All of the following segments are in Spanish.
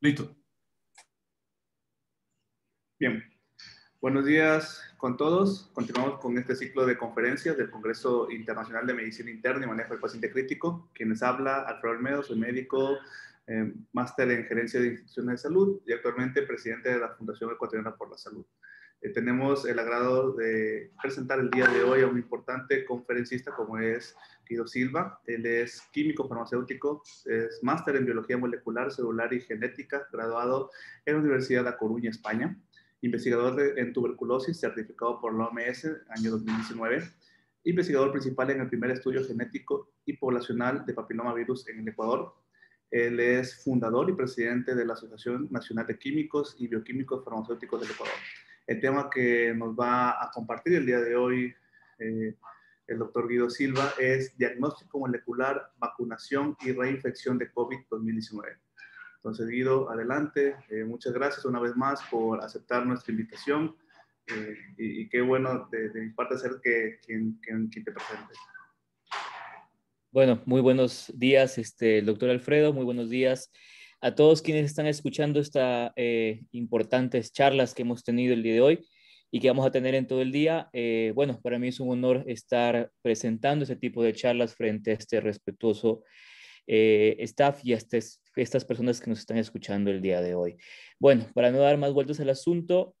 Listo. Bien. Buenos días con todos. Continuamos con este ciclo de conferencias del Congreso Internacional de Medicina Interna y Manejo del Paciente Crítico. Quienes habla, Alfredo Olmedo, soy médico, máster en Gerencia de Instituciones de Salud y actualmente presidente de la Fundación Ecuatoriana por la Salud. Tenemos el agrado de presentar el día de hoy a un importante conferencista como es Guido Silva. Él es químico farmacéutico, es máster en Biología Molecular, Celular y Genética, graduado en la Universidad de La Coruña, España. Investigador en tuberculosis, certificado por la OMS, año 2019. Investigador principal en el primer estudio genético y poblacional de papilomavirus en el Ecuador. Él es fundador y presidente de la Asociación Nacional de Químicos y Bioquímicos Farmacéuticos del Ecuador. El tema que nos va a compartir el día de hoy el doctor Guido Silva es diagnóstico molecular, vacunación y reinfección de COVID-2019. Entonces, Guido, adelante. Muchas gracias una vez más por aceptar nuestra invitación y qué bueno de mi parte ser quien te presente. Bueno, muy buenos días, el doctor Alfredo, muy buenos días a todos quienes están escuchando estas importantes charlas que hemos tenido el día de hoy y que vamos a tener en todo el día. Bueno, para mí es un honor estar presentando ese tipo de charlas frente a este respetuoso staff y a estas personas que nos están escuchando el día de hoy. Bueno, para no dar más vueltas al asunto,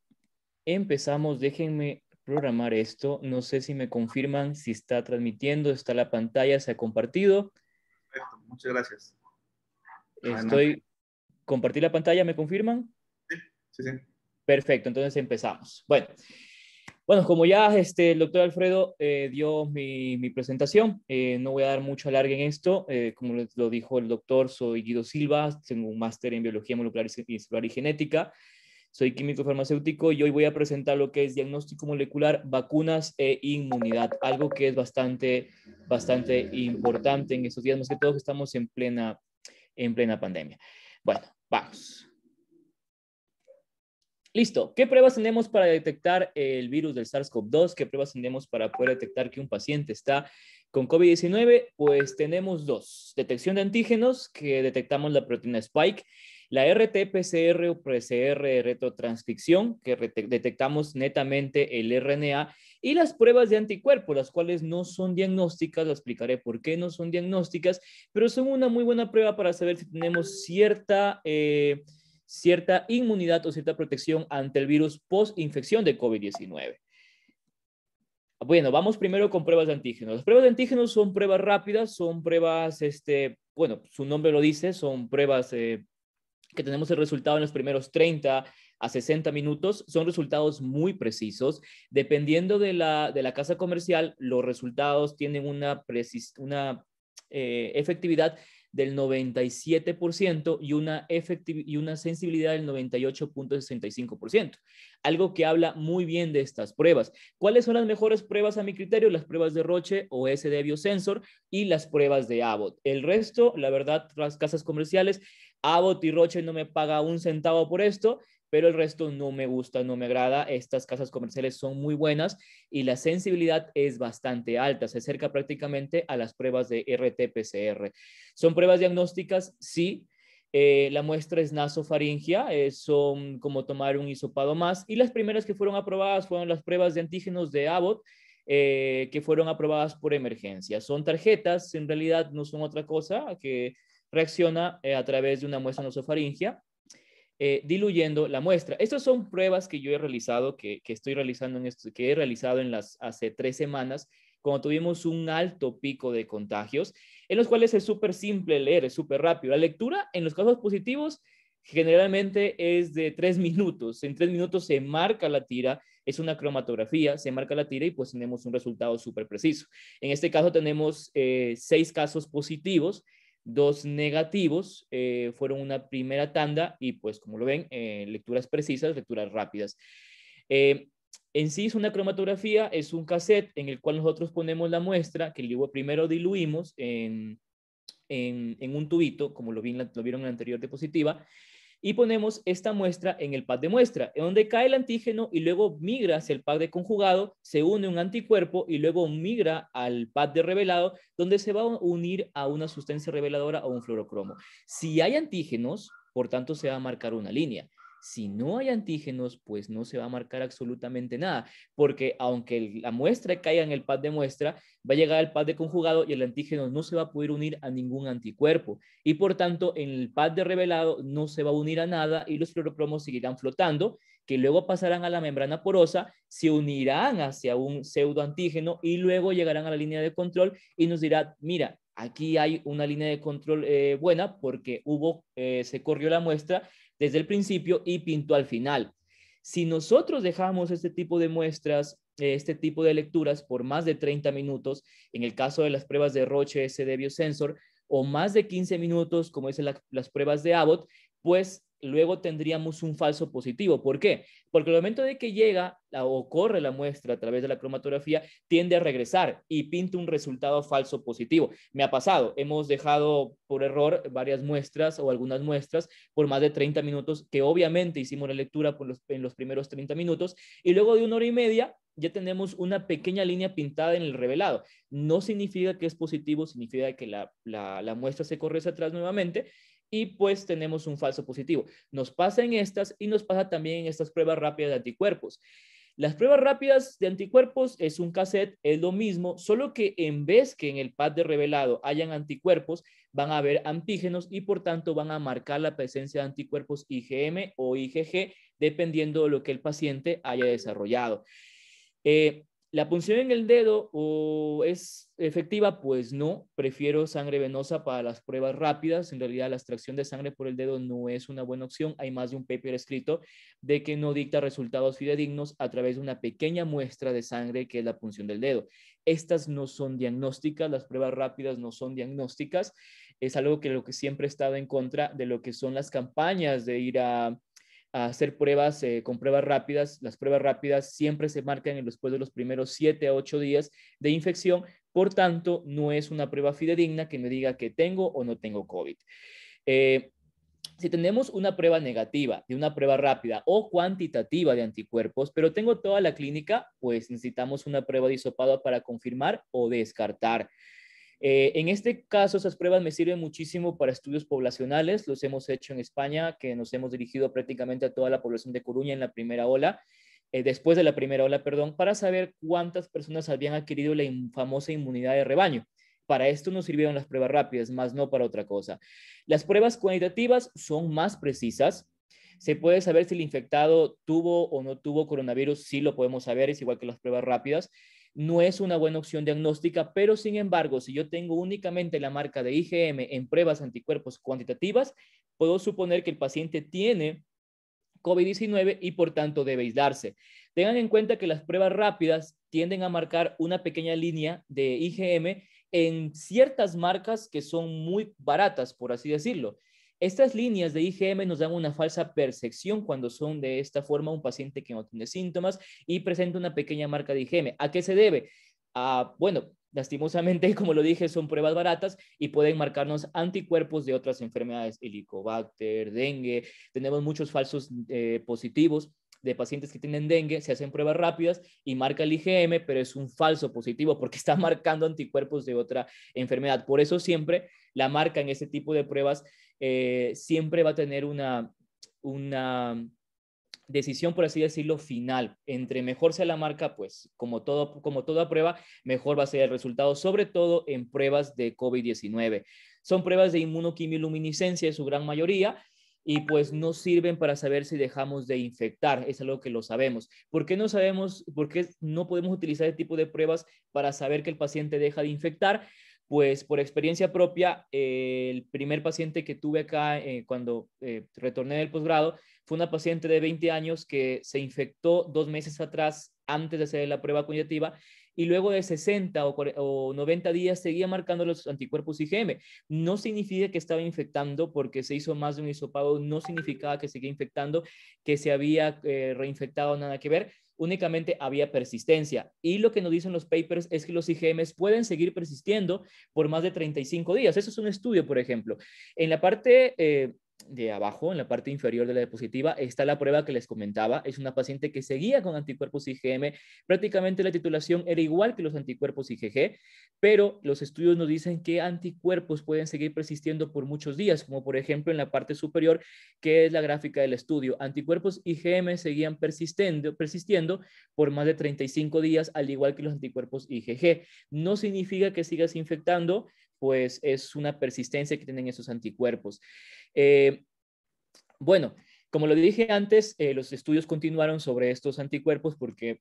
empezamos. Déjenme programar esto. No sé si me confirman si está transmitiendo, está la pantalla, se ha compartido. Perfecto, muchas gracias. Compartí la pantalla, ¿me confirman? Sí. Perfecto, entonces empezamos. Bueno, como ya el doctor Alfredo dio mi presentación, no voy a dar mucho alargue en esto. Como lo dijo el doctor, soy Guido Silva, tengo un máster en Biología Molecular y Celular y Genética. Soy químico farmacéutico y hoy voy a presentar lo que es diagnóstico molecular, vacunas e inmunidad, algo que es bastante importante en estos días, más que todo que estamos en plena pandemia. Bueno, vamos. Listo. ¿Qué pruebas tenemos para detectar el virus del SARS-CoV-2? ¿Qué pruebas tenemos para poder detectar que un paciente está con COVID-19? Pues tenemos dos. Detección de antígenos, que detectamos la proteína Spike. La RT-PCR o PCR retrotranscripción, que detectamos netamente el RNA. Y las pruebas de anticuerpos, las cuales no son diagnósticas, lo explicaré por qué no son diagnósticas, pero son una muy buena prueba para saber si tenemos cierta inmunidad o cierta protección ante el virus post-infección de COVID-19. Bueno, vamos primero con pruebas de antígenos. Las pruebas de antígenos son pruebas rápidas, son pruebas, bueno, su nombre lo dice, son pruebas que tenemos el resultado en los primeros 30 a 60 minutos. Son resultados muy precisos. Dependiendo de la casa comercial, los resultados tienen una efectividad del 97% y una sensibilidad del 98.65%. Algo que habla muy bien de estas pruebas. ¿Cuáles son las mejores pruebas a mi criterio? Las pruebas de Roche o SD Biosensor y las pruebas de Abbott. El resto, la verdad, las casas comerciales, Abbott y Roche no me paga un centavo por esto, pero el resto no me gusta, no me agrada. Estas casas comerciales son muy buenas y la sensibilidad es bastante alta, se acerca prácticamente a las pruebas de RT-PCR. ¿Son pruebas diagnósticas? Sí. La muestra es nasofaringia, son como tomar un hisopado más, y las primeras que fueron aprobadas fueron las pruebas de antígenos de Abbott, que fueron aprobadas por emergencia. Son tarjetas, en realidad no son otra cosa que reacciona a través de una muestra nasofaringia, diluyendo la muestra. Estas son pruebas que yo he realizado, que estoy realizando que he realizado hace 3 semanas, cuando tuvimos un alto pico de contagios, en los cuales es súper simple leer, es súper rápido. La lectura en los casos positivos generalmente es de 3 minutos. En 3 minutos se marca la tira, es una cromatografía, se marca la tira y pues tenemos un resultado súper preciso. En este caso tenemos 6 casos positivos, 2 negativos, fueron una primera tanda y pues como lo ven, lecturas precisas, lecturas rápidas. En sí es una cromatografía, es un cassette en el cual nosotros ponemos la muestra, que primero diluimos en un tubito, como lo vieron en la anterior diapositiva, y ponemos esta muestra en el pad de muestra, en donde cae el antígeno y luego migra hacia el pad de conjugado, se une un anticuerpo y luego migra al pad de revelado, donde se va a unir a una sustancia reveladora o un fluorocromo. Si hay antígenos, por tanto se va a marcar una línea. Si no hay antígenos, pues no se va a marcar absolutamente nada, porque aunque la muestra caiga en el pad de muestra, va a llegar al pad de conjugado y el antígeno no se va a poder unir a ningún anticuerpo. Y por tanto, en el pad de revelado no se va a unir a nada y los fluoropromos seguirán flotando, que luego pasarán a la membrana porosa, se unirán hacia un pseudoantígeno y luego llegarán a la línea de control y nos dirá, mira, aquí hay una línea de control buena porque se corrió la muestra desde el principio y pintó al final. Si nosotros dejamos este tipo de muestras, este tipo de lecturas por más de 30 minutos, en el caso de las pruebas de Roche SD Biosensor, o más de 15 minutos, como es las pruebas de Abbott, pues luego tendríamos un falso positivo. ¿Por qué? Porque al momento de que llega o corre la muestra a través de la cromatografía, tiende a regresar y pinta un resultado falso positivo. Me ha pasado, hemos dejado por error varias muestras o algunas muestras por más de 30 minutos, que obviamente hicimos la lectura en los primeros 30 minutos, y luego de 1 hora y media ya tenemos una pequeña línea pintada en el revelado. No significa que es positivo, significa que la muestra se corre hacia atrás nuevamente, y pues tenemos un falso positivo. Nos pasa en estas y nos pasa también en estas pruebas rápidas de anticuerpos. Las pruebas rápidas de anticuerpos es un cassette, es lo mismo, solo que en vez que en el pad de revelado hayan anticuerpos, van a haber antígenos y por tanto van a marcar la presencia de anticuerpos IgM o IgG, dependiendo de lo que el paciente haya desarrollado. ¿La punción en el dedo es efectiva? Pues no, prefiero sangre venosa para las pruebas rápidas. En realidad la extracción de sangre por el dedo no es una buena opción. Hay más de un paper escrito de que no dicta resultados fidedignos a través de una pequeña muestra de sangre que es la punción del dedo. Estas no son diagnósticas, las pruebas rápidas no son diagnósticas. Es algo que lo que siempre he estado en contra de lo que son las campañas de ir a hacer pruebas con pruebas rápidas. Las pruebas rápidas siempre se marcan después de los primeros 7 a 8 días de infección. Por tanto, no es una prueba fidedigna que me diga que tengo o no tengo COVID. Si tenemos una prueba negativa de una prueba rápida o cuantitativa de anticuerpos, pero tengo toda la clínica, pues necesitamos una prueba de hisopado para confirmar o descartar. En este caso, esas pruebas me sirven muchísimo para estudios poblacionales. Los hemos hecho en España, que nos hemos dirigido prácticamente a toda la población de Coruña en la primera ola, después de la primera ola, perdón, para saber cuántas personas habían adquirido la famosa inmunidad de rebaño. Para esto nos sirvieron las pruebas rápidas, más no para otra cosa. Las pruebas cuantitativas son más precisas. Se puede saber si el infectado tuvo o no tuvo coronavirus, sí lo podemos saber, es igual que las pruebas rápidas. No es una buena opción diagnóstica, pero sin embargo, si yo tengo únicamente la marca de IgM en pruebas anticuerpos cuantitativas, puedo suponer que el paciente tiene COVID-19 y por tanto debe aislarse. Tengan en cuenta que las pruebas rápidas tienden a marcar una pequeña línea de IgM en ciertas marcas que son muy baratas, por así decirlo. Estas líneas de IgM nos dan una falsa percepción cuando son de esta forma un paciente que no tiene síntomas y presenta una pequeña marca de IgM. ¿A qué se debe? Bueno, lastimosamente, como lo dije, son pruebas baratas y pueden marcarnos anticuerpos de otras enfermedades, helicobacter, dengue. Tenemos muchos falsos positivos de pacientes que tienen dengue, se hacen pruebas rápidas y marca el IgM, pero es un falso positivo porque está marcando anticuerpos de otra enfermedad. Por eso siempre la marca en este tipo de pruebas siempre va a tener una decisión, por así decirlo, final. Entre mejor sea la marca, pues como toda prueba, mejor va a ser el resultado, sobre todo en pruebas de COVID-19. Son pruebas de inmunoquimiluminiscencia en su gran mayoría y pues no sirven para saber si dejamos de infectar, es algo que lo sabemos. ¿Por qué no sabemos, por qué no podemos utilizar este tipo de pruebas para saber que el paciente deja de infectar? Pues por experiencia propia, el primer paciente que tuve acá cuando retorné del posgrado fue una paciente de 20 años que se infectó 2 meses atrás antes de hacer la prueba cognitiva y luego de 60 o 90 días seguía marcando los anticuerpos IgM. No significa que estaba infectando porque se hizo más de un hisopado, no significaba que seguía infectando, que se había reinfectado, nada que ver. Únicamente había persistencia. Y lo que nos dicen los papers es que los IgMs pueden seguir persistiendo por más de 35 días. Eso es un estudio, por ejemplo. En la parte de abajo, en la parte inferior de la diapositiva, está la prueba que les comentaba. Es una paciente que seguía con anticuerpos IgM. Prácticamente la titulación era igual que los anticuerpos IgG, pero los estudios nos dicen que anticuerpos pueden seguir persistiendo por muchos días, como por ejemplo en la parte superior, que es la gráfica del estudio. Anticuerpos IgM seguían persistiendo por más de 35 días, al igual que los anticuerpos IgG. No significa que sigas infectando, pues es una persistencia que tienen esos anticuerpos. Bueno, como lo dije antes, los estudios continuaron sobre estos anticuerpos porque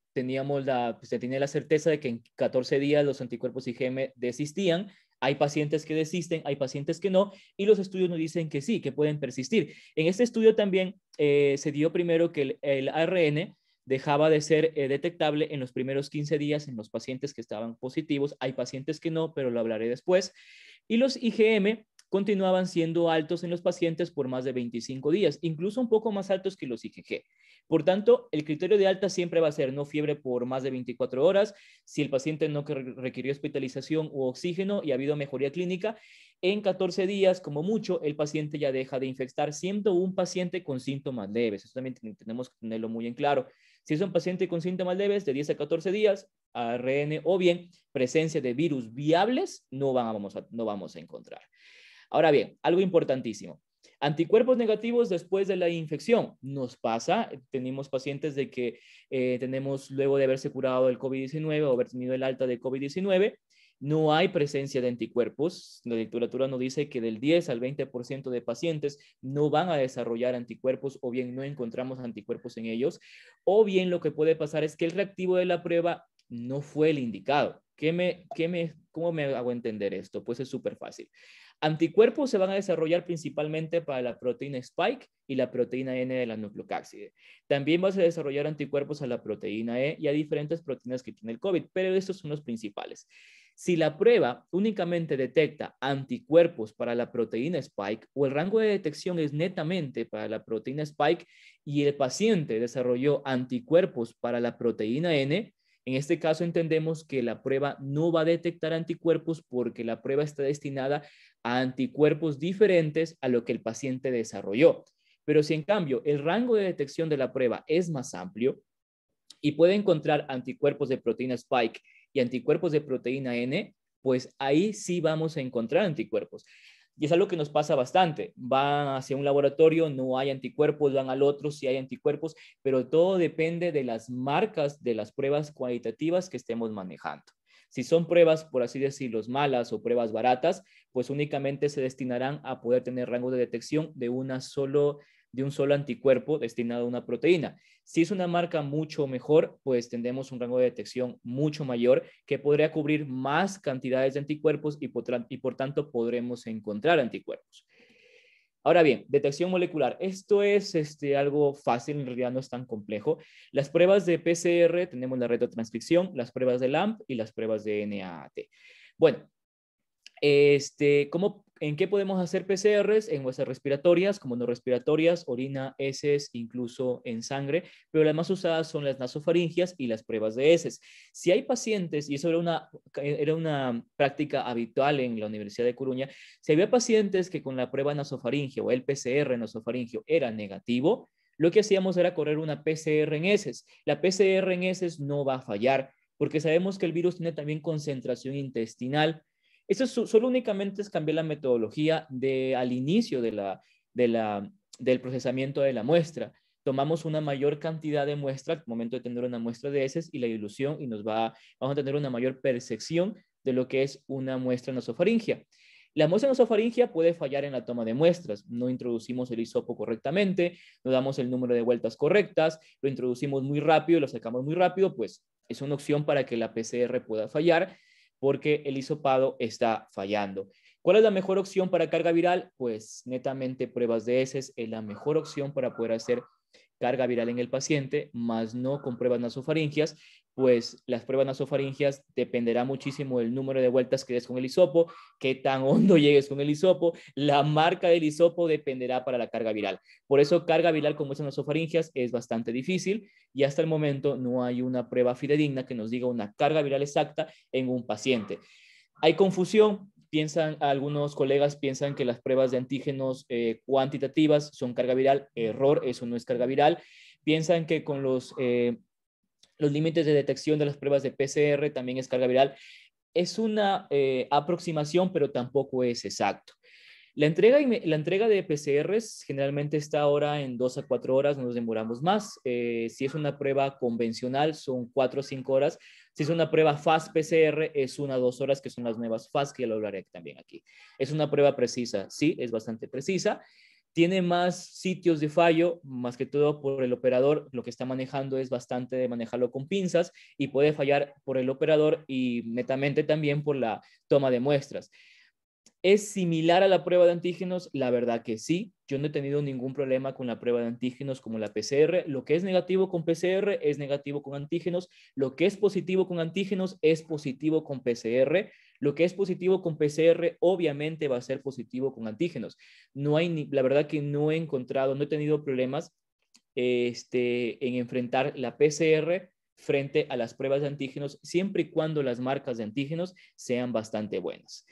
se tenía la certeza de que en 14 días los anticuerpos IgM desistían. Hay pacientes que desisten, hay pacientes que no, y los estudios nos dicen que sí, que pueden persistir. En este estudio también se dio primero que el ARN dejaba de ser detectable en los primeros 15 días en los pacientes que estaban positivos. Hay pacientes que no, pero lo hablaré después. Y los IgM continuaban siendo altos en los pacientes por más de 25 días, incluso un poco más altos que los IgG. Por tanto, el criterio de alta siempre va a ser no fiebre por más de 24 horas, si el paciente no requirió hospitalización u oxígeno y ha habido mejoría clínica. En 14 días, como mucho, el paciente ya deja de infectar, siendo un paciente con síntomas leves. Eso también tenemos que tenerlo muy en claro. Si es un paciente con síntomas leves, de 10 a 14 días, ARN o bien presencia de virus viables, no vamos a encontrar. Ahora bien, algo importantísimo. Anticuerpos negativos después de la infección. Nos pasa, tenemos pacientes de que tenemos luego de haberse curado del COVID-19 o haber tenido el alta de COVID-19, no hay presencia de anticuerpos. La literatura nos dice que del 10 al 20% de pacientes no van a desarrollar anticuerpos o bien no encontramos anticuerpos en ellos. O bien lo que puede pasar es que el reactivo de la prueba no fue el indicado. ¿Cómo me hago entender esto? Pues es súper fácil. Anticuerpos se van a desarrollar principalmente para la proteína Spike y la proteína N de la nucleocápside. También vas a desarrollar anticuerpos a la proteína E y a diferentes proteínas que tiene el COVID, pero estos son los principales. Si la prueba únicamente detecta anticuerpos para la proteína Spike o el rango de detección es netamente para la proteína Spike y el paciente desarrolló anticuerpos para la proteína N, en este caso entendemos que la prueba no va a detectar anticuerpos porque la prueba está destinada a anticuerpos diferentes a lo que el paciente desarrolló. Pero si en cambio el rango de detección de la prueba es más amplio y puede encontrar anticuerpos de proteína Spike y anticuerpos de proteína N, pues ahí sí vamos a encontrar anticuerpos. Y es algo que nos pasa bastante. Van hacia un laboratorio, no hay anticuerpos, van al otro, sí hay anticuerpos, pero todo depende de las marcas de las pruebas cualitativas que estemos manejando. Si son pruebas, por así decirlo, malas o pruebas baratas, pues únicamente se destinarán a poder tener rango de detección de un solo anticuerpo destinado a una proteína. Si es una marca mucho mejor, pues tendremos un rango de detección mucho mayor que podría cubrir más cantidades de anticuerpos y por tanto podremos encontrar anticuerpos. Ahora bien, detección molecular. Esto es algo fácil, en realidad no es tan complejo. Las pruebas de PCR, tenemos la retrotranscripción, las pruebas de LAMP y las pruebas de NAAT. Bueno, ¿en qué podemos hacer PCRs? En muestras respiratorias, como no respiratorias, orina, heces, incluso en sangre, pero las más usadas son las nasofaringias y las pruebas de heces. Si hay pacientes, y eso era una práctica habitual en la Universidad de Coruña, si había pacientes que con la prueba nasofaringea o el PCR nasofaringeo era negativo, lo que hacíamos era correr una PCR en heces. La PCR en heces no va a fallar, porque sabemos que el virus tiene también concentración intestinal. Eso solo únicamente es cambiar la metodología al inicio del procesamiento de la muestra. Tomamos una mayor cantidad de muestra al momento de tener una muestra de heces y la dilución y vamos a tener una mayor percepción de lo que es una muestra nasofaringia. La muestra nasofaringia puede fallar en la toma de muestras. No introducimos el hisopo correctamente, no damos el número de vueltas correctas, lo introducimos muy rápido, lo sacamos muy rápido, pues es una opción para que la PCR pueda fallar porque el hisopado está fallando. ¿Cuál es la mejor opción para carga viral? Pues netamente pruebas de heces es la mejor opción para poder hacer carga viral en el paciente, más no con pruebas nasofaringias, pues las pruebas nasofaringias dependerá muchísimo del número de vueltas que des con el hisopo, qué tan hondo llegues con el hisopo, la marca del hisopo dependerá para la carga viral. Por eso carga viral con muestras nasofaringias es bastante difícil y hasta el momento no hay una prueba fidedigna que nos diga una carga viral exacta en un paciente. Hay confusión algunos colegas piensan que las pruebas de antígenos cuantitativas son carga viral. Error, eso no es carga viral. Piensan que con los límites de detección de las pruebas de PCR también es carga viral. Es una aproximación, pero tampoco es exacto. La entrega de PCRs generalmente está ahora en 2 a 4 horas, no nos demoramos más. Si es una prueba convencional, son 4 o 5 horas. Si es una prueba Fast PCR, es 1 a 2 horas, que son las nuevas Fast, que ya lo hablaré también aquí. Es una prueba precisa, sí, es bastante precisa. Tiene más sitios de fallo, más que todo por el operador. Lo que está manejando es bastante de manejarlo con pinzas y puede fallar por el operador y netamente también por la toma de muestras. ¿Es similar a la prueba de antígenos? La verdad que sí. Yo no he tenido ningún problema con la prueba de antígenos como la PCR. Lo que es negativo con PCR es negativo con antígenos. Lo que es positivo con antígenos es positivo con PCR. Lo que es positivo con PCR obviamente va a ser positivo con antígenos. La verdad que no he tenido problemas en enfrentar la PCR frente a las pruebas de antígenos, siempre y cuando las marcas de antígenos sean bastante buenas.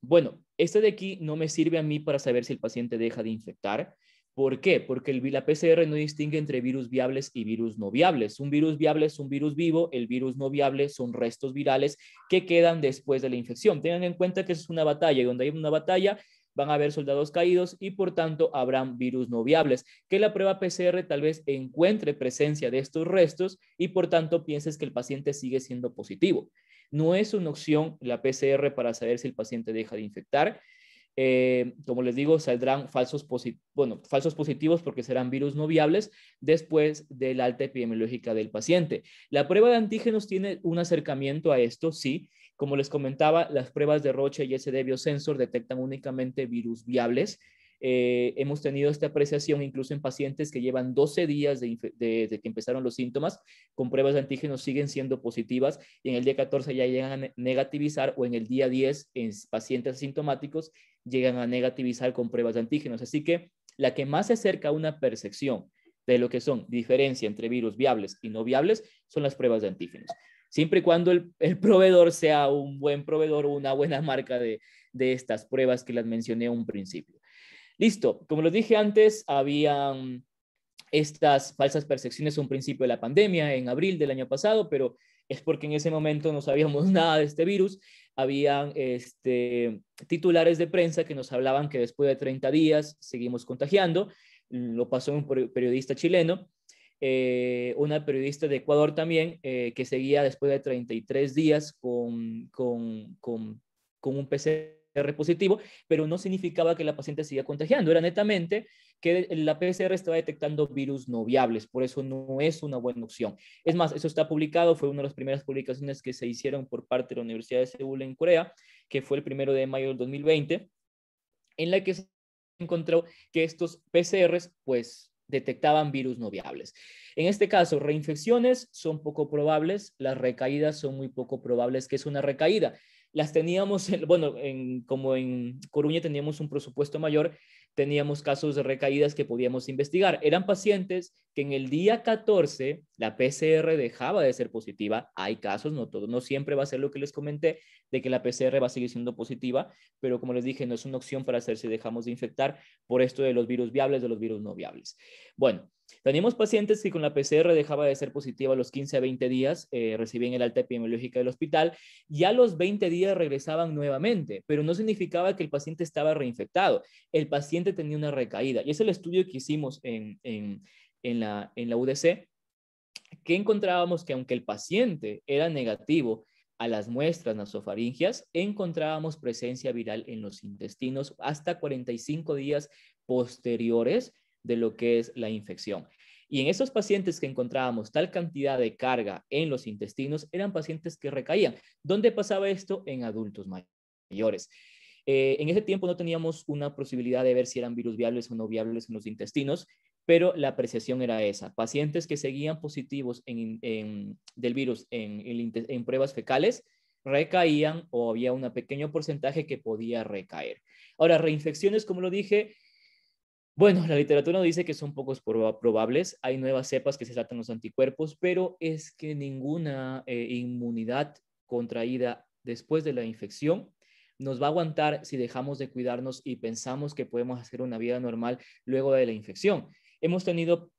Bueno, este de aquí no me sirve a mí para saber si el paciente deja de infectar. ¿Por qué? Porque la PCR no distingue entre virus viables y virus no viables. Un virus viable es un virus vivo, el virus no viable son restos virales que quedan después de la infección. Tengan en cuenta que es una batalla y donde hay una batalla van a haber soldados caídos y por tanto habrán virus no viables, que la prueba PCR tal vez encuentre presencia de estos restos y por tanto pienses que el paciente sigue siendo positivo. No es una opción la PCR para saber si el paciente deja de infectar. Como les digo, saldrán falsos positivos porque serán virus no viables después del alta epidemiológica del paciente. La prueba de antígenos tiene un acercamiento a esto, sí. Como les comentaba, las pruebas de Roche y SD Biosensor detectan únicamente virus viables. Hemos tenido esta apreciación incluso en pacientes que llevan 12 días de que empezaron los síntomas, con pruebas de antígenos siguen siendo positivas y en el día 14 ya llegan a negativizar o en el día 10 en pacientes asintomáticos llegan a negativizar con pruebas de antígenos. Así que la que más se acerca a una percepción de lo que son diferencia entre virus viables y no viables son las pruebas de antígenos. Siempre y cuando el proveedor sea un buen proveedor o una buena marca de estas pruebas que las mencioné a un principio. Listo, como les dije antes, habían estas falsas percepciones a un principio de la pandemia, en abril del año pasado, pero es porque en ese momento no sabíamos nada de este virus. Habían titulares de prensa que nos hablaban que después de 30 días seguimos contagiando. Lo pasó un periodista chileno, una periodista de Ecuador también, que seguía después de 33 días con un PCR positivo, pero no significaba que la paciente siga contagiando, era netamente que la PCR estaba detectando virus no viables, por eso no es una buena opción. Es más, eso está publicado, fue una de las primeras publicaciones que se hicieron por parte de la Universidad de Seúl en Corea, que fue el 1 de mayo del 2020, en la que se encontró que estos PCRs pues detectaban virus no viables. En este caso, reinfecciones son poco probables, las recaídas son muy poco probables. ¿Qué es una recaída? Las teníamos, como en Coruña teníamos un presupuesto mayor, teníamos casos de recaídas que podíamos investigar. Eran pacientes que en el día 14 la PCR dejaba de ser positiva. Hay casos, no todo, no siempre va a ser lo que les comenté, de que la PCR va a seguir siendo positiva, pero como les dije, no es una opción para hacer si dejamos de infectar por esto de los virus viables, de los virus no viables. Bueno, teníamos pacientes que con la PCR dejaba de ser positiva a los 15 a 20 días, recibían el alta epidemiológica del hospital, y a los 20 días regresaban nuevamente, pero no significaba que el paciente estaba reinfectado. El paciente tenía una recaída, y es el estudio que hicimos en la UDC, que encontrábamos que aunque el paciente era negativo a las muestras nasofaringias, encontrábamos presencia viral en los intestinos hasta 45 días posteriores de lo que es la infección. Y en esos pacientes que encontrábamos tal cantidad de carga en los intestinos, eran pacientes que recaían. ¿Dónde pasaba esto? En adultos mayores. En ese tiempo no teníamos una posibilidad de ver si eran virus viables o no viables en los intestinos, pero la apreciación era esa. Pacientes que seguían positivos del virus en pruebas fecales recaían o había un pequeño porcentaje que podía recaer. Ahora, reinfecciones, como lo dije, bueno, la literatura nos dice que son pocos probables. Hay nuevas cepas que se saltan los anticuerpos, pero es que ninguna inmunidad contraída después de la infección nos va a aguantar si dejamos de cuidarnos y pensamos que podemos hacer una vida normal luego de la infección. Hemos tenido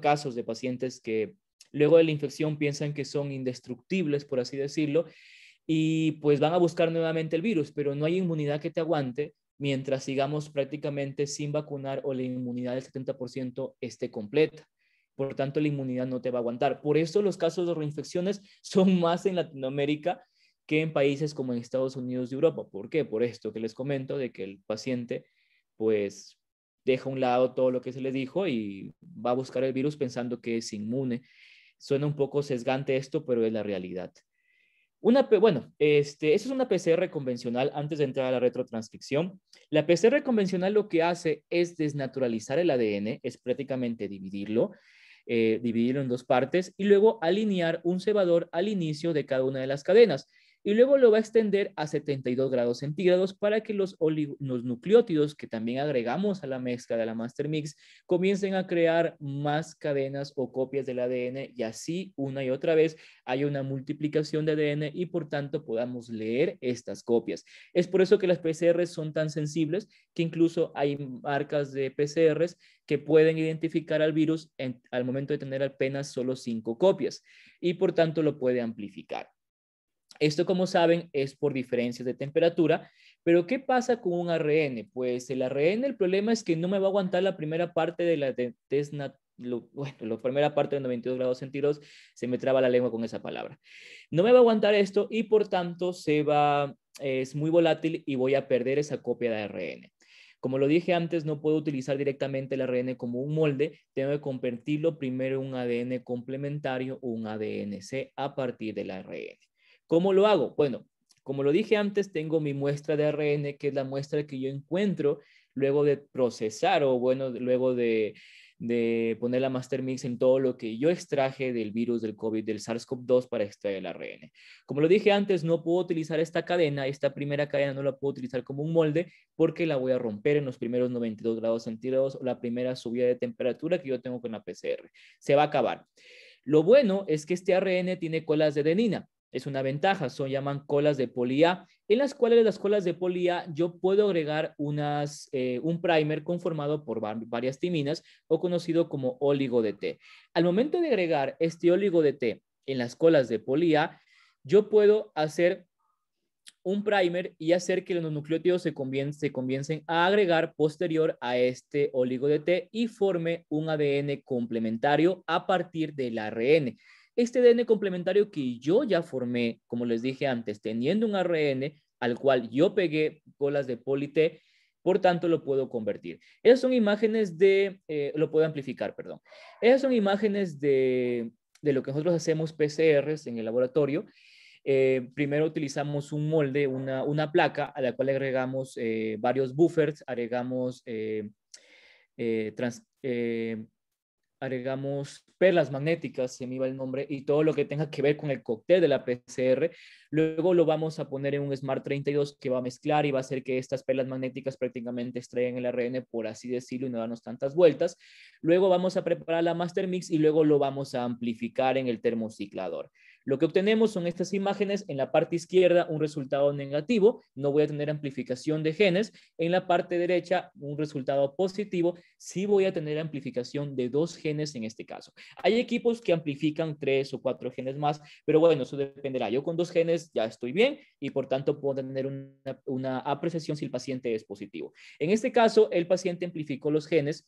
casos de pacientes que luego de la infección piensan que son indestructibles, por así decirlo, y pues van a buscar nuevamente el virus, pero no hay inmunidad que te aguante mientras sigamos prácticamente sin vacunar o la inmunidad del 70% esté completa. Por tanto, la inmunidad no te va a aguantar. Por eso los casos de reinfecciones son más en Latinoamérica que en países como en Estados Unidos y Europa. ¿Por qué? Por esto que les comento, de que el paciente pues deja a un lado todo lo que se le dijo y va a buscar el virus pensando que es inmune. Suena un poco sesgante esto, pero es la realidad. Esa es una PCR convencional antes de entrar a la retrotranscripción. La PCR convencional lo que hace es desnaturalizar el ADN, es prácticamente dividirlo en dos partes y luego alinear un cebador al inicio de cada una de las cadenas. Y luego lo va a extender a 72 grados centígrados para que los nucleótidos que también agregamos a la mezcla de la Master Mix comiencen a crear más cadenas o copias del ADN y así una y otra vez hay una multiplicación de ADN y por tanto podamos leer estas copias. Es por eso que las PCRs son tan sensibles que incluso hay marcas de PCRs que pueden identificar al virus al momento de tener apenas solo 5 copias y por tanto lo puede amplificar. Esto, como saben, es por diferencias de temperatura, pero ¿qué pasa con un ARN? Pues el ARN, el problema es que no me va a aguantar la primera parte de la la primera parte de 92 grados centígrados, se me traba la lengua con esa palabra. No me va a aguantar esto y por tanto es muy volátil y voy a perder esa copia de ARN. Como lo dije antes, no puedo utilizar directamente el ARN como un molde, tengo que convertirlo primero en un ADN complementario o un ADN-C a partir del ARN. ¿Cómo lo hago? Bueno, como lo dije antes, tengo mi muestra de ARN, que es la muestra que yo encuentro luego de procesar o bueno, luego de poner la Master Mix en todo lo que yo extraje del virus del COVID, del SARS-CoV-2 para extraer el ARN. Como lo dije antes, no puedo utilizar esta cadena, esta primera cadena no la puedo utilizar como un molde porque la voy a romper en los primeros 92 grados centígrados o la primera subida de temperatura que yo tengo con la PCR. Se va a acabar. Lo bueno es que este ARN tiene colas de adenina. Es una ventaja, llaman colas de poli A, en las cuales las colas de poli A yo puedo agregar un primer conformado por varias timinas o conocido como óligo de T. Al momento de agregar este óligo de T en las colas de poli A, yo puedo hacer un primer y hacer que los nucleótidos se comiencen a agregar posterior a este óligo de T y forme un ADN complementario a partir del ARN. Este ADN complementario que yo ya formé, como les dije antes, teniendo un ARN al cual yo pegué colas de poli-T, por tanto lo puedo convertir. Esas son imágenes lo puedo amplificar, perdón. Esas son imágenes de lo que nosotros hacemos PCRs en el laboratorio. Primero utilizamos un molde, una placa a la cual agregamos varios buffers, eh, trans, eh, agregamos perlas magnéticas, se me iba el nombre, y todo lo que tenga que ver con el cóctel de la PCR. Luego lo vamos a poner en un Smart 32 que va a mezclar y va a hacer que estas perlas magnéticas prácticamente extraigan el ARN, por así decirlo, y no darnos tantas vueltas. Luego vamos a preparar la Master Mix y luego lo vamos a amplificar en el termociclador. Lo que obtenemos son estas imágenes. En la parte izquierda, un resultado negativo, no voy a tener amplificación de genes. En la parte derecha, un resultado positivo, sí voy a tener amplificación de 2 genes en este caso. Hay equipos que amplifican 3 o 4 genes más, pero bueno, eso dependerá. Yo con 2 genes ya estoy bien y por tanto puedo tener una apreciación si el paciente es positivo. En este caso, el paciente amplificó los genes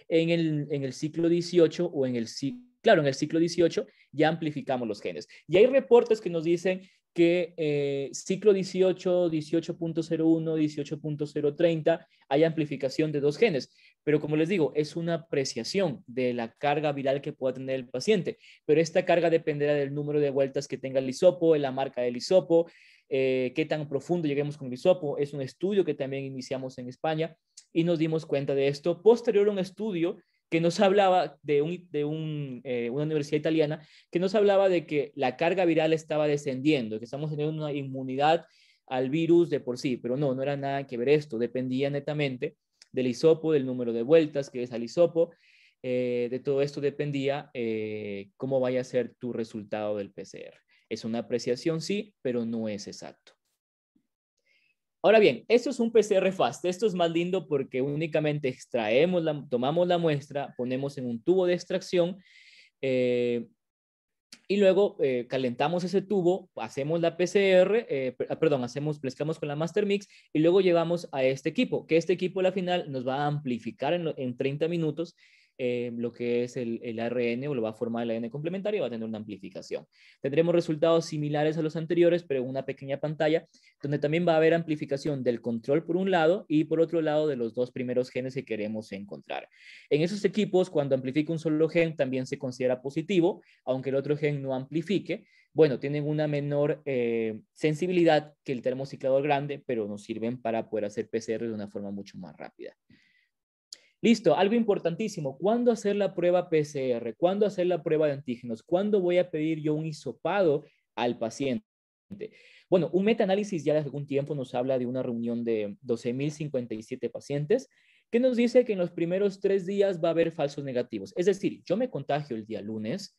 en el ciclo 18 o en el ciclo 18 ya amplificamos los genes. Y hay reportes que nos dicen que ciclo 18, 18.01, 18.030 hay amplificación de 2 genes. Pero como les digo, es una apreciación de la carga viral que pueda tener el paciente. Pero esta carga dependerá del número de vueltas que tenga el hisopo, la marca del hisopo, qué tan profundo lleguemos con el hisopo. Es un estudio que también iniciamos en España y nos dimos cuenta de esto. Posterior a un estudio que nos hablaba de una universidad italiana, que nos hablaba de que la carga viral estaba descendiendo, que estamos teniendo una inmunidad al virus de por sí, pero no era nada que ver esto, dependía netamente del hisopo, del número de vueltas que es al hisopo, de todo esto dependía cómo vaya a ser tu resultado del PCR. Es una apreciación, sí, pero no es exacto. Ahora bien, esto es un PCR fast. Esto es más lindo porque únicamente tomamos la muestra, ponemos en un tubo de extracción y luego calentamos ese tubo, hacemos la PCR, mezclamos con la Master Mix y luego llevamos a este equipo, que este equipo a la final nos va a amplificar en 30 minutos lo que es el ARN o lo va a formar el ARN complementario y va a tener una amplificación. Tendremos resultados similares a los anteriores, pero en una pequeña pantalla, donde también va a haber amplificación del control por un lado y por otro lado de los dos primeros genes que queremos encontrar. En esos equipos, cuando amplifica un solo gen, también se considera positivo, aunque el otro gen no amplifique. Bueno, tienen una menor sensibilidad que el termociclador grande, pero nos sirven para poder hacer PCR de una forma mucho más rápida. Listo, algo importantísimo. ¿Cuándo hacer la prueba PCR? ¿Cuándo hacer la prueba de antígenos? ¿Cuándo voy a pedir yo un hisopado al paciente? Bueno, un metaanálisis ya de algún tiempo nos habla de una reunión de 12.057 pacientes que nos dice que en los primeros 3 días va a haber falsos negativos. Es decir, yo me contagio el día lunes,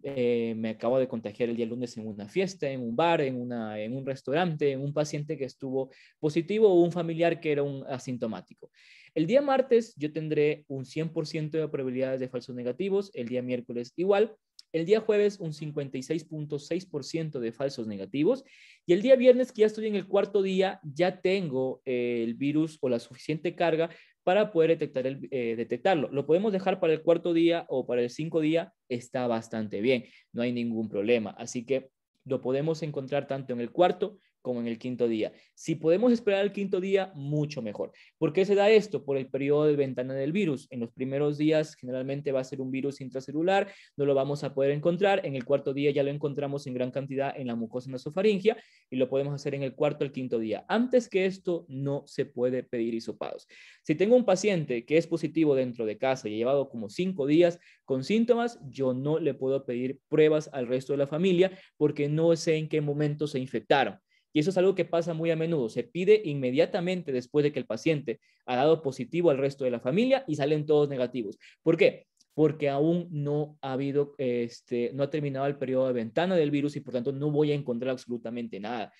me acabo de contagiar el día lunes en una fiesta, en un bar, en un restaurante, en un paciente que estuvo positivo o un familiar que era un asintomático. El día martes yo tendré un 100% de probabilidades de falsos negativos, el día miércoles igual, el día jueves un 56.6% de falsos negativos y el día viernes, que ya estoy en el cuarto día, ya tengo el virus o la suficiente carga para poder detectarlo. Lo podemos dejar para el cuarto día o para el 5 día, está bastante bien, no hay ningún problema. Así que lo podemos encontrar tanto en el cuarto como en el quinto día. Si podemos esperar el quinto día, mucho mejor. ¿Por qué se da esto? Por el periodo de ventana del virus. En los primeros días generalmente va a ser un virus intracelular, no lo vamos a poder encontrar. En el cuarto día ya lo encontramos en gran cantidad en la mucosa nasofaringea y lo podemos hacer en el cuarto al quinto día. Antes que esto, no se puede pedir hisopados. Si tengo un paciente que es positivo dentro de casa y ha llevado como 5 días con síntomas, yo no le puedo pedir pruebas al resto de la familia porque no sé en qué momento se infectaron. Y eso es algo que pasa muy a menudo. Se pide inmediatamente después de que el paciente ha dado positivo al resto de la familia y salen todos negativos. ¿Por qué? Porque aún no ha no ha terminado el periodo de ventana del virus y por tanto no voy a encontrar absolutamente nada.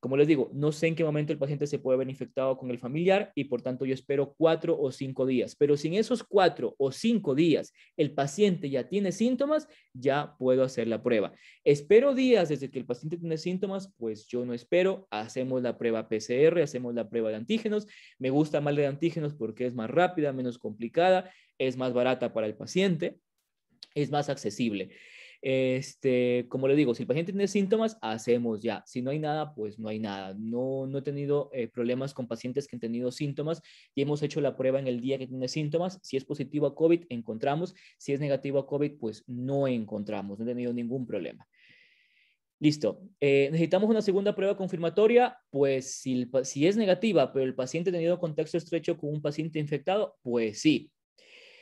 Como les digo, no sé en qué momento el paciente se puede haber infectado con el familiar y por tanto yo espero 4 o 5 días. Pero si en esos 4 o 5 días el paciente ya tiene síntomas, ya puedo hacer la prueba. ¿Espero días desde que el paciente tiene síntomas? Pues yo no espero. Hacemos la prueba PCR, hacemos la prueba de antígenos. Me gusta más la de antígenos porque es más rápida, menos complicada, es más barata para el paciente, es más accesible. Como le digo, si el paciente tiene síntomas, hacemos ya. Si no hay nada, pues no hay nada. No he tenido problemas con pacientes que han tenido síntomas y hemos hecho la prueba en el día que tiene síntomas. Si es positivo a COVID, encontramos. Si es negativo a COVID, pues no encontramos. No he tenido ningún problema. Listo. ¿Necesitamos una segunda prueba confirmatoria? Pues si es negativa, pero el paciente ha tenido contacto estrecho con un paciente infectado, pues sí.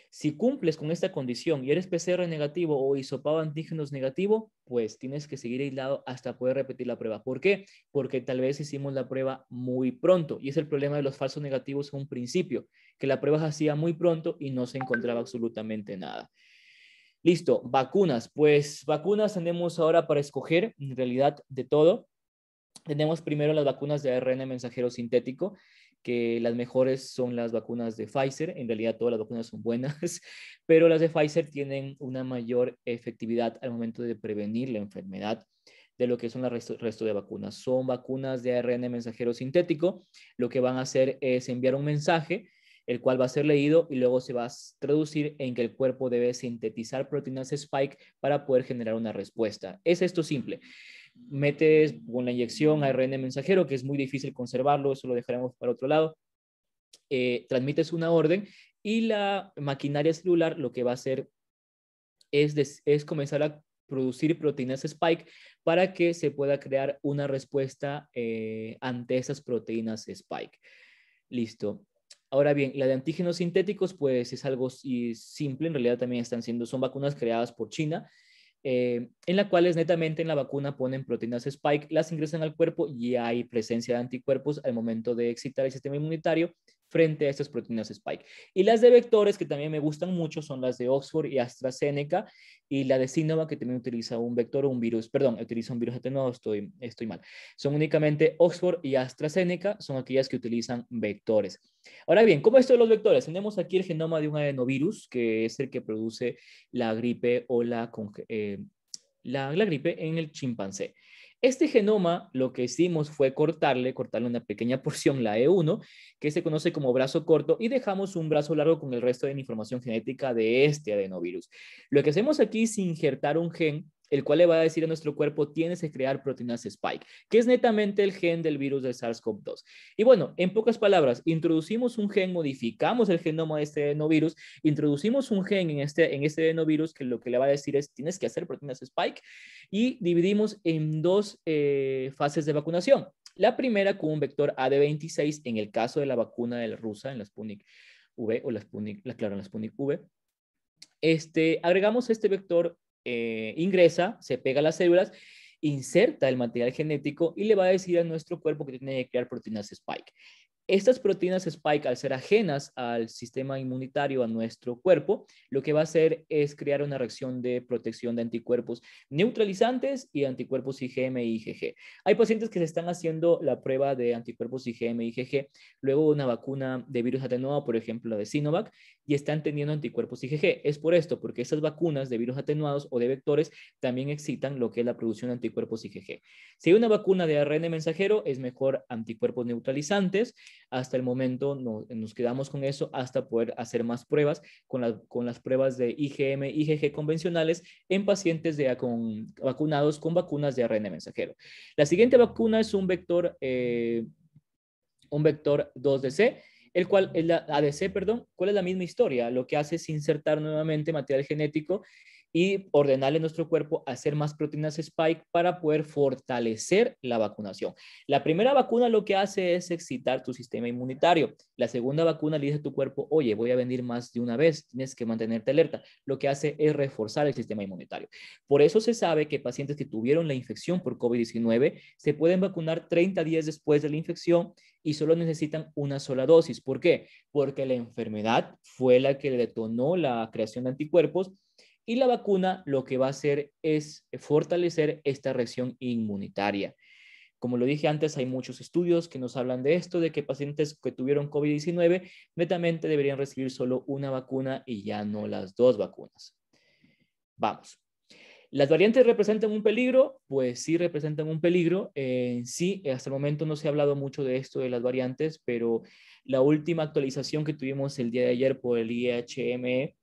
Si cumples con esta condición y eres PCR negativo o hisopado antígenos negativo, pues tienes que seguir aislado hasta poder repetir la prueba. ¿Por qué? Porque tal vez hicimos la prueba muy pronto y es el problema de los falsos negativos en un principio, que la prueba se hacía muy pronto y no se encontraba absolutamente nada. Listo, vacunas. Pues vacunas tenemos ahora para escoger, en realidad, de todo. Tenemos primero las vacunas de ARN mensajero sintético, que las mejores son las vacunas de Pfizer. En realidad todas las vacunas son buenas, pero las de Pfizer tienen una mayor efectividad al momento de prevenir la enfermedad de lo que son el resto de vacunas. Son vacunas de ARN mensajero sintético. Lo que van a hacer es enviar un mensaje, el cual va a ser leído y luego se va a traducir en que el cuerpo debe sintetizar proteínas Spike para poder generar una respuesta. Es esto simple. Metes con la inyección ARN mensajero, que es muy difícil conservarlo, eso lo dejaremos para otro lado. Transmites una orden y la maquinaria celular lo que va a hacer es comenzar a producir proteínas Spike para que se pueda crear una respuesta ante esas proteínas Spike. Listo. Ahora bien, la de antígenos sintéticos, pues es algo simple, en realidad también son vacunas creadas por China, en la cual netamente en la vacuna ponen proteínas Spike, las ingresan al cuerpo y hay presencia de anticuerpos al momento de excitar el sistema inmunitario frente a estas proteínas Spike. Y las de vectores, que también me gustan mucho, son las de Oxford y AstraZeneca, y la de Sinovac, que también utiliza un vector o un virus, perdón, utiliza un virus atenuado, estoy mal. Son únicamente Oxford y AstraZeneca, son aquellas que utilizan vectores. Ahora bien, ¿cómo es esto de los vectores? Tenemos aquí el genoma de un adenovirus, que es el que produce la gripe o la gripe en el chimpancé. Este genoma, lo que hicimos fue cortarle una pequeña porción, la E1, que se conoce como brazo corto, y dejamos un brazo largo con el resto de la información genética de este adenovirus. Lo que hacemos aquí es injertar un gen, el cual le va a decir a nuestro cuerpo, tienes que crear proteínas Spike, que es netamente el gen del virus del SARS-CoV-2. Y bueno, en pocas palabras, introducimos un gen, modificamos el genoma de este adenovirus, introducimos un gen en este adenovirus que lo que le va a decir es, tienes que hacer proteínas Spike, y dividimos en dos fases de vacunación. La primera con un vector AD26, en el caso de la vacuna de la rusa, en la Sputnik V, o la Sputnik V. Agregamos este vector, ingresa, se pega a las células, inserta el material genético y le va a decir a nuestro cuerpo que tiene que crear proteínas Spike. Estas proteínas Spike, al ser ajenas al sistema inmunitario, a nuestro cuerpo, lo que va a hacer es crear una reacción de protección de anticuerpos neutralizantes y anticuerpos IgM y IgG. Hay pacientes que se están haciendo la prueba de anticuerpos IgM y IgG luego de una vacuna de virus atenuado, por ejemplo, la de Sinovac, y están teniendo anticuerpos IgG. Es por esto, porque estas vacunas de virus atenuados o de vectores también excitan lo que es la producción de anticuerpos IgG. Si hay una vacuna de ARN mensajero, es mejor anticuerpos neutralizantes. Hasta el momento nos quedamos con eso hasta poder hacer más pruebas con las pruebas de IgM, IgG convencionales en pacientes vacunados con vacunas de ARN mensajero. La siguiente vacuna es un vector 2DC, el cual es la ADC, perdón, cuál es la misma historia. Lo que hace es insertar nuevamente material genético y ordenarle a nuestro cuerpo a hacer más proteínas Spike para poder fortalecer la vacunación. La primera vacuna lo que hace es excitar tu sistema inmunitario. La segunda vacuna le dice a tu cuerpo, oye, voy a venir más de una vez, tienes que mantenerte alerta. Lo que hace es reforzar el sistema inmunitario. Por eso se sabe que pacientes que tuvieron la infección por COVID-19 se pueden vacunar 30 días después de la infección y solo necesitan una sola dosis. ¿Por qué? Porque la enfermedad fue la que detonó la creación de anticuerpos y la vacuna lo que va a hacer es fortalecer esta reacción inmunitaria. Como lo dije antes, hay muchos estudios que nos hablan de esto, de que pacientes que tuvieron COVID-19 netamente deberían recibir solo una vacuna y ya no las dos vacunas. Vamos. ¿Las variantes representan un peligro? Pues sí representan un peligro. Sí, hasta el momento no se ha hablado mucho de esto de las variantes, pero la última actualización que tuvimos el día de ayer por el IHME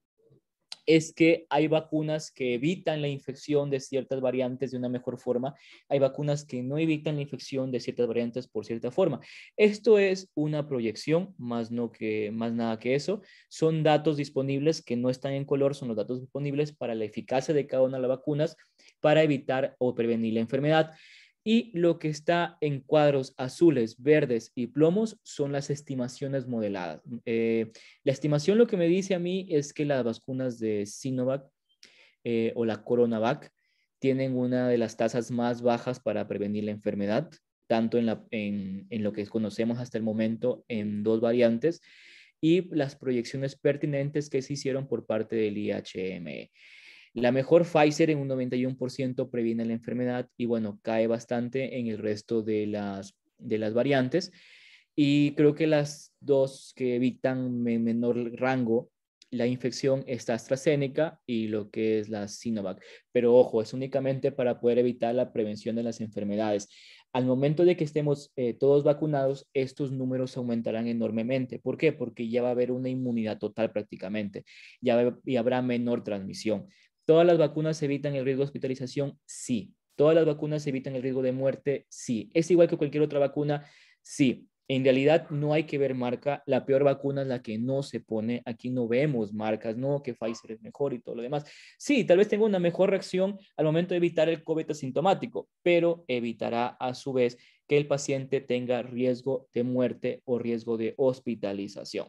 es que hay vacunas que evitan la infección de ciertas variantes de una mejor forma. Hay vacunas que no evitan la infección de ciertas variantes por cierta forma. Esto es una proyección, más nada que eso. Son datos disponibles que no están en color, son los datos disponibles para la eficacia de cada una de las vacunas para evitar o prevenir la enfermedad. Y lo que está en cuadros azules, verdes y plomos son las estimaciones modeladas. La estimación lo que me dice a mí es que las vacunas de Sinovac o la CoronaVac tienen una de las tasas más bajas para prevenir la enfermedad, tanto en lo que conocemos hasta el momento en dos variantes, y las proyecciones pertinentes que se hicieron por parte del IHME. La mejor Pfizer en un 91% previene la enfermedad y bueno, cae bastante en el resto de las variantes. Y creo que las dos que evitan en menor rango la infección está AstraZeneca y lo que es la Sinovac. Pero ojo, es únicamente para poder evitar la prevención de las enfermedades. Al momento de que estemos todos vacunados, estos números aumentarán enormemente. ¿Por qué? Porque ya va a haber una inmunidad total prácticamente. Y habrá menor transmisión. ¿Todas las vacunas evitan el riesgo de hospitalización? Sí. ¿Todas las vacunas evitan el riesgo de muerte? Sí. ¿Es igual que cualquier otra vacuna? Sí. En realidad no hay que ver marca. La peor vacuna es la que no se pone. Aquí no vemos marcas, no que Pfizer es mejor y todo lo demás. Sí, tal vez tenga una mejor reacción al momento de evitar el COVID asintomático, pero evitará a su vez que el paciente tenga riesgo de muerte o riesgo de hospitalización.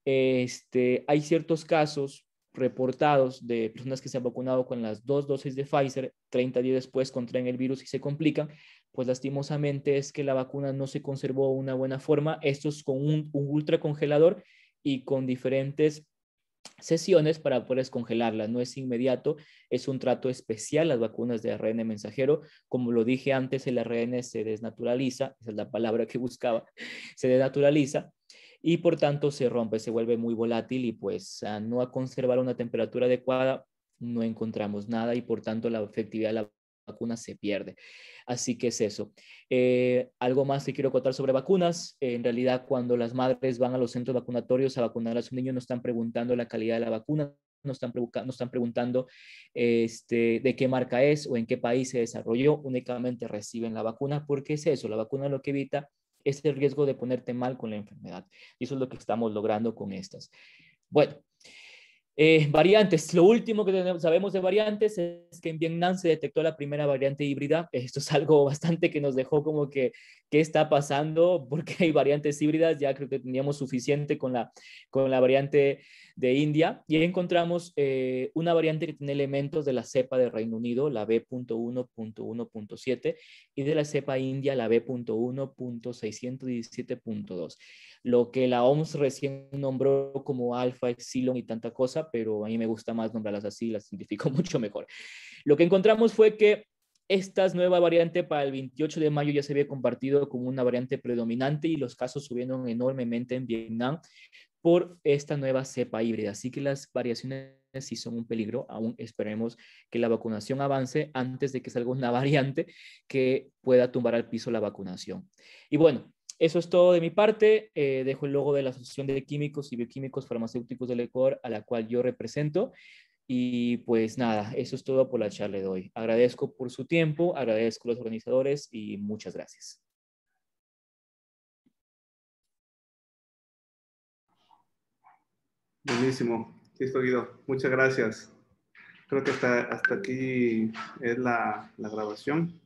Hay ciertos casos reportados de personas que se han vacunado con las dos dosis de Pfizer, 30 días después contraen el virus y se complican, pues lastimosamente es que la vacuna no se conservó de una buena forma. Esto es con un ultracongelador y con diferentes sesiones para poder descongelarla. No es inmediato, es un trato especial las vacunas de ARN mensajero. Como lo dije antes, el ARN se desnaturaliza, esa es la palabra que buscaba, se desnaturaliza y por tanto se rompe, se vuelve muy volátil y pues a no conservar una temperatura adecuada no encontramos nada y por tanto la efectividad de la vacuna se pierde. Así que es eso. Algo más que quiero contar sobre vacunas. En realidad, cuando las madres van a los centros vacunatorios a vacunar a sus niños, no están preguntando la calidad de la vacuna, no están preguntando de qué marca es o en qué país se desarrolló, únicamente reciben la vacuna porque es eso, la vacuna lo que evita es el riesgo de ponerte mal con la enfermedad. Y eso es lo que estamos logrando con estas. Bueno, variantes. Lo último que sabemos de variantes es que en Vietnam se detectó la primera variante híbrida. Esto es algo bastante que nos dejó como que, ¿qué está pasando? Porque hay variantes híbridas. Ya creo que teníamos suficiente con la variante de India. Y encontramos una variante que tiene elementos de la cepa de Reino Unido, la B.1.1.7, y de la cepa india, la B.1.617.2. Lo que la OMS recién nombró como alfa, epsilon y tanta cosa, pero a mí me gusta más nombrarlas así, las identifico mucho mejor. Lo que encontramos fue que esta nueva variante para el 28 de mayo ya se había compartido como una variante predominante y los casos subieron enormemente en Vietnam por esta nueva cepa híbrida. Así que las variaciones sí son un peligro. Aún esperemos que la vacunación avance antes de que salga una variante que pueda tumbar al piso la vacunación. Y bueno, eso es todo de mi parte. Dejo el logo de la Asociación de Químicos y Bioquímicos Farmacéuticos del Ecuador, a la cual yo represento. Y pues nada, eso es todo por la charla de hoy. Agradezco por su tiempo, agradezco a los organizadores y muchas gracias. Buenísimo. Listo, Guido. Muchas gracias. Creo que hasta aquí es la grabación.